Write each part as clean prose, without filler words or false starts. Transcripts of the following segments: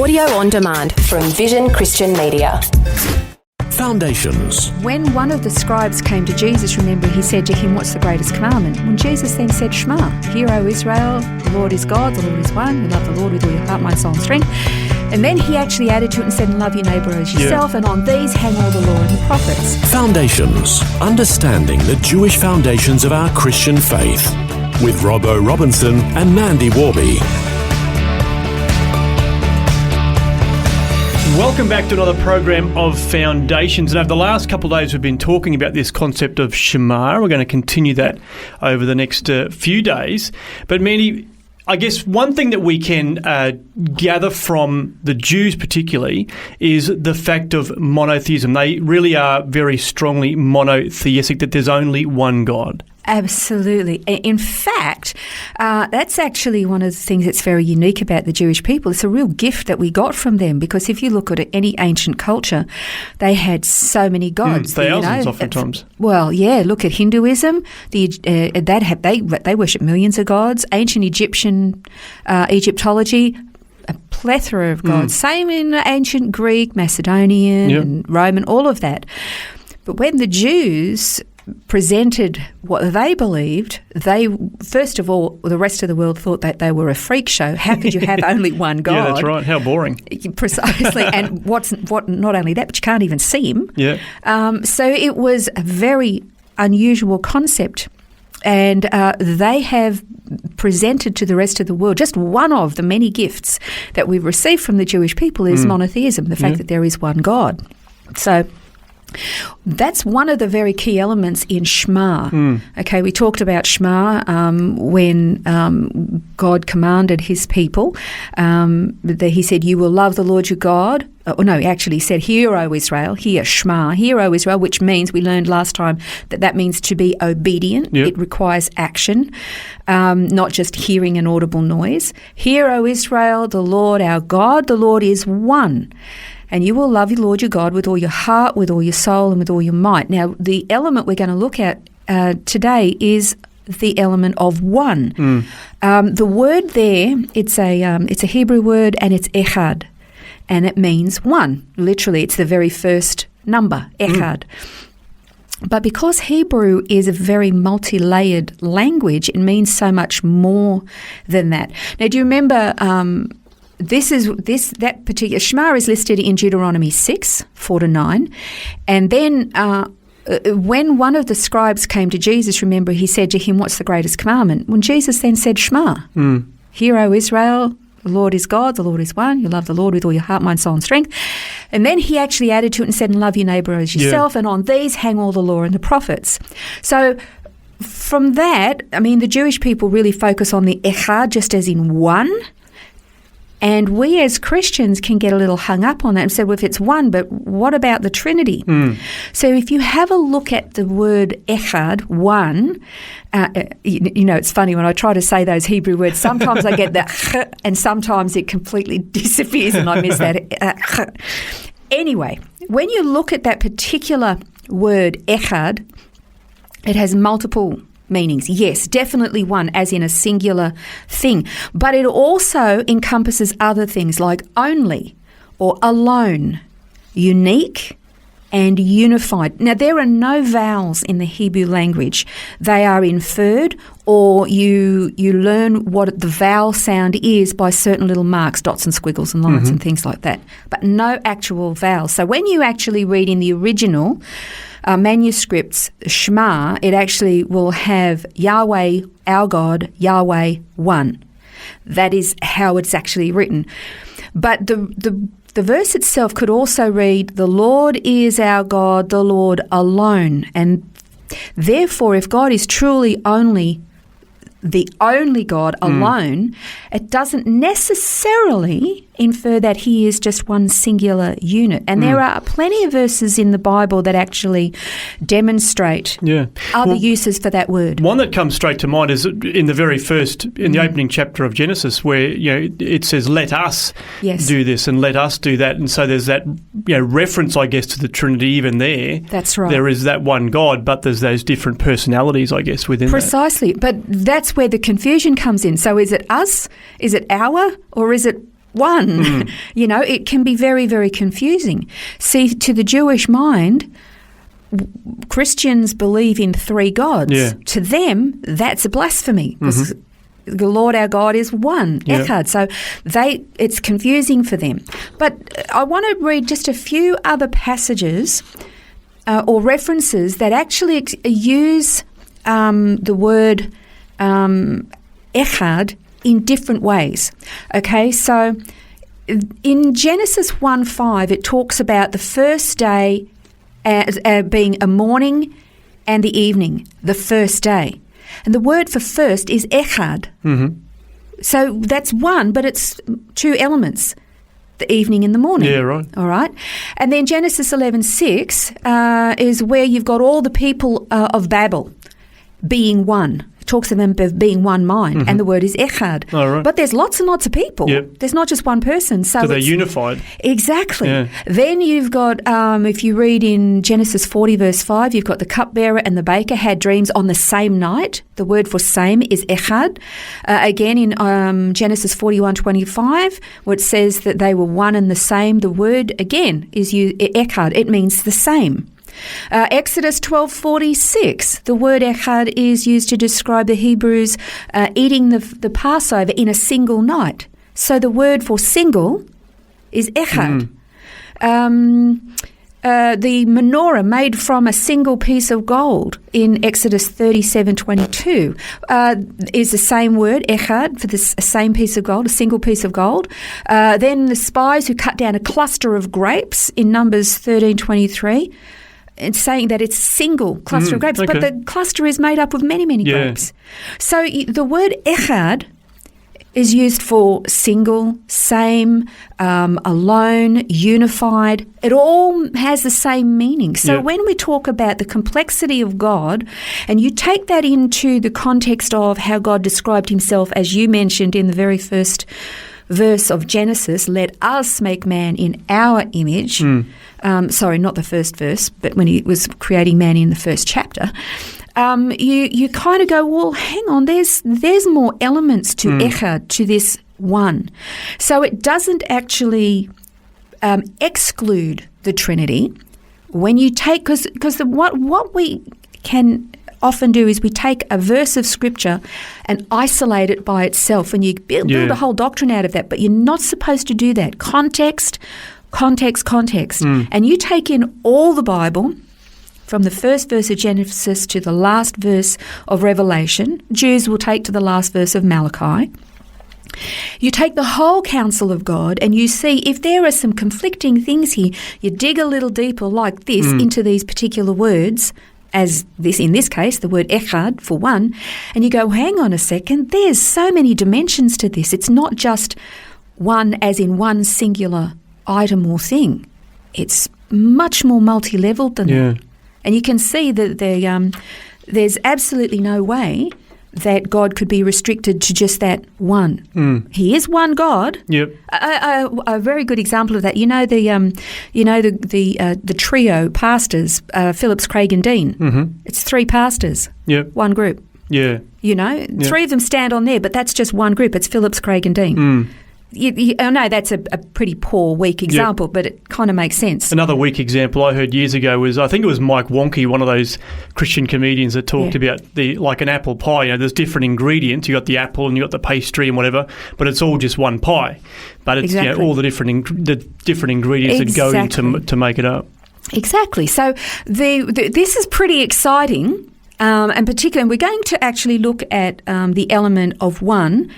Audio on demand from Vision Christian Media. Foundations. When one of the scribes came to Jesus, remember, he said to him, "What's the greatest commandment?" When Jesus then said, "Shema, hear, O Israel, the Lord is God, the Lord is one, you love the Lord with all your heart, mind, soul and strength." And then he actually added to it and said, "And love your neighbour as yourself, and on these hang all the law and the prophets." Foundations. Understanding the Jewish foundations of our Christian faith. With Robbo Robinson and Mandy Warby. Welcome back to another program of Foundations. And over the last couple of days, we've been talking about this concept of Shema. We're going to continue that over the next few days. But Mandy, I guess one thing that we can gather from the Jews particularly is the fact of monotheism. They really are very strongly monotheistic, that there's only one God. Absolutely. In fact, that's actually one of the things that's very unique about the Jewish people. It's a real gift that we got from them, because if you look at any ancient culture, they had so many gods. Thousands oftentimes. Well, yeah, look at Hinduism. They worship millions of gods. Ancient Egyptology, a plethora of gods. Same in ancient Greek, Macedonian, and Roman, all of that. But when the Jews presented what they believed, first of all, the rest of the world thought that they were a freak show. How could you have only one God? Yeah, that's right. How boring. Precisely. And not only that, but you can't even see him. Yeah. So it was a very unusual concept. And they have presented to the rest of the world, just one of the many gifts that we've received from the Jewish people is monotheism, the fact that there is one God. So that's one of the very key elements in Shema. Okay, we talked about Shema when God commanded his people. He said, "You will love the Lord your God." Actually he said, "Hear, O Israel," hear, Shema, "Hear, O Israel," which means, we learned last time, that means to be obedient. Yep. It requires action, not just hearing an audible noise. "Hear, O Israel, the Lord our God, the Lord is one. And you will love your Lord your God with all your heart, with all your soul, and with all your might." Now, the element we're going to look at today is the element of one. The word there, it's a Hebrew word, and it's echad, and it means one. Literally, it's the very first number, echad. But because Hebrew is a very multi-layered language, it means so much more than that. Now, do you remember? That particular Shema is listed in Deuteronomy 6, 4-9. And then when one of the scribes came to Jesus, remember, he said to him, "What's the greatest commandment?" When Jesus then said, "Shema, hear, O Israel, the Lord is God, the Lord is one, you love the Lord with all your heart, mind, soul and strength." And then he actually added to it and said, "And love your neighbour as yourself, and on these hang all the law and the prophets." So from that, I mean, the Jewish people really focus on the echad, just as in one. And we as Christians can get a little hung up on that and say, well, if it's one, but what about the Trinity? So if you have a look at the word echad, one, it's funny when I try to say those Hebrew words, sometimes I get that and sometimes it completely disappears and I miss that. Anyway, when you look at that particular word echad, it has multiple meanings. Yes, definitely one, as in a singular thing. But it also encompasses other things like only or alone, unique and unified. Now, there are no vowels in the Hebrew language. They are inferred, or you learn what the vowel sound is by certain little marks, dots and squiggles and lines and things like that, but no actual vowels. So when you actually read in the original manuscripts, Shema, it actually will have Yahweh, our God, Yahweh, one. That is how it's actually written. But the verse itself could also read, "The Lord is our God, the Lord alone." And therefore, if God is truly the only God alone, it doesn't necessarily infer that he is just one singular unit. And there are plenty of verses in the Bible that actually demonstrate other uses for that word. One that comes straight to mind is in the very first, in the opening chapter of Genesis, where it says, "Let us do this and let us do that." And so there's that reference, I guess, to the Trinity even there. That's right. There is that one God, but there's those different personalities, I guess, within Precisely. But that's where the confusion comes in. So is it us? Is it our? Or is it one. It can be very, very confusing. See, to the Jewish mind, Christians believe in three gods. Yeah. To them, that's a blasphemy because the Lord our God is one, Echad. So it's confusing for them. But I want to read just a few other passages or references that actually use the word Echad in different ways. Okay, so in Genesis 1:5, it talks about the first day as being a morning and the evening, the first day. And the word for first is Echad. So that's one, but it's two elements, the evening and the morning. Yeah, right. All right. And then Genesis 11:6 is where you've got all the people of Babel being one. Talks of them being one mind, and the word is Echad. Oh, right. But there's lots and lots of people. Yep. There's not just one person. So they're unified. Exactly. Yeah. Then you've got, if you read in Genesis 40 verse 5, you've got the cupbearer and the baker had dreams on the same night. The word for same is Echad. Again in Genesis 41:25, where it says that they were one and the same, the word again is Echad. It means the same. Exodus 12:46, the word Echad is used to describe the Hebrews eating the Passover in a single night. So the word for single is Echad. The menorah made from a single piece of gold in Exodus 37:22 is the same word, Echad, for the same piece of gold, a single piece of gold. Then the spies who cut down a cluster of grapes in Numbers 13:23. It's saying that it's a single cluster of grapes, but the cluster is made up of many, many grapes. So the word Echad is used for single, same, alone, unified. It all has the same meaning. So when we talk about the complexity of God, and you take that into the context of how God described himself, as you mentioned in the very first verse of Genesis, let us make man in our image. Sorry, not the first verse, but when he was creating man in the first chapter, you kind of go, well, hang on, there's more elements to Echad, to this one. So it doesn't actually exclude the Trinity. When you take, because what we can often do is we take a verse of Scripture and isolate it by itself, and you build a whole doctrine out of that, but you're not supposed to do that. Context. And you take in all the Bible, from the first verse of Genesis to the last verse of Revelation. Jews will take to the last verse of Malachi. You take the whole counsel of God and you see if there are some conflicting things here, you dig a little deeper like this into these particular words, as this, in this case, the word Echad for one, and you go, hang on a second, there's so many dimensions to this. It's not just one as in one singular item or thing. It's much more multi-leveled than that. And you can see that there's absolutely no way that God could be restricted to just that one. He is one God. Yep. A very good example of that, the trio pastors, Phillips, Craig, and Dean. It's three pastors. Yep. One group. Yeah. Three of them stand on there, but that's just one group. It's Phillips, Craig, and Dean. I know that's a pretty poor, weak example, but it kind of makes sense. Another weak example I heard years ago was, I think it was Mike Wonke, one of those Christian comedians that talked about like an apple pie. There's different ingredients. You got the apple and you got the pastry and whatever, but it's all just one pie. But it's all the different ingredients that go in to make it up. Exactly. So this is pretty exciting, and particularly we're going to actually look at the element of one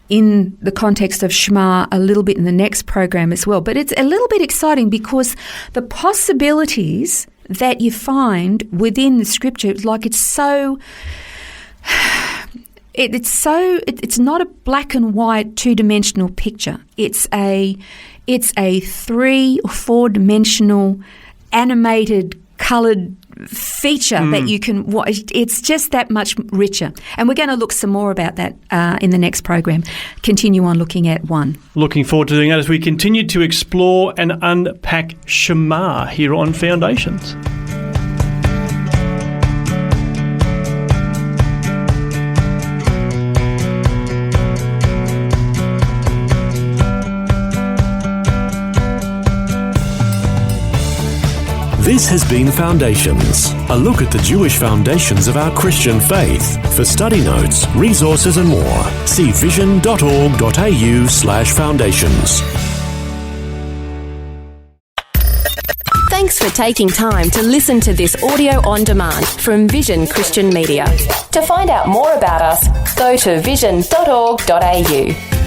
in the context of Shema a little bit in the next program as well. But it's a little bit exciting because the possibilities that you find within the Scripture, like it's not a black and white two-dimensional picture. It's a 3 or 4-dimensional animated coloured feature that you can watch. It's just that much richer. And we're going to look some more about that in the next program. Continue on looking at one. Looking forward to doing that as we continue to explore and unpack Shema here on Foundations. This has been Foundations, a look at the Jewish foundations of our Christian faith. For study notes, resources and more, see vision.org.au/foundations. Thanks for taking time to listen to this audio on demand from Vision Christian Media. To find out more about us, go to vision.org.au.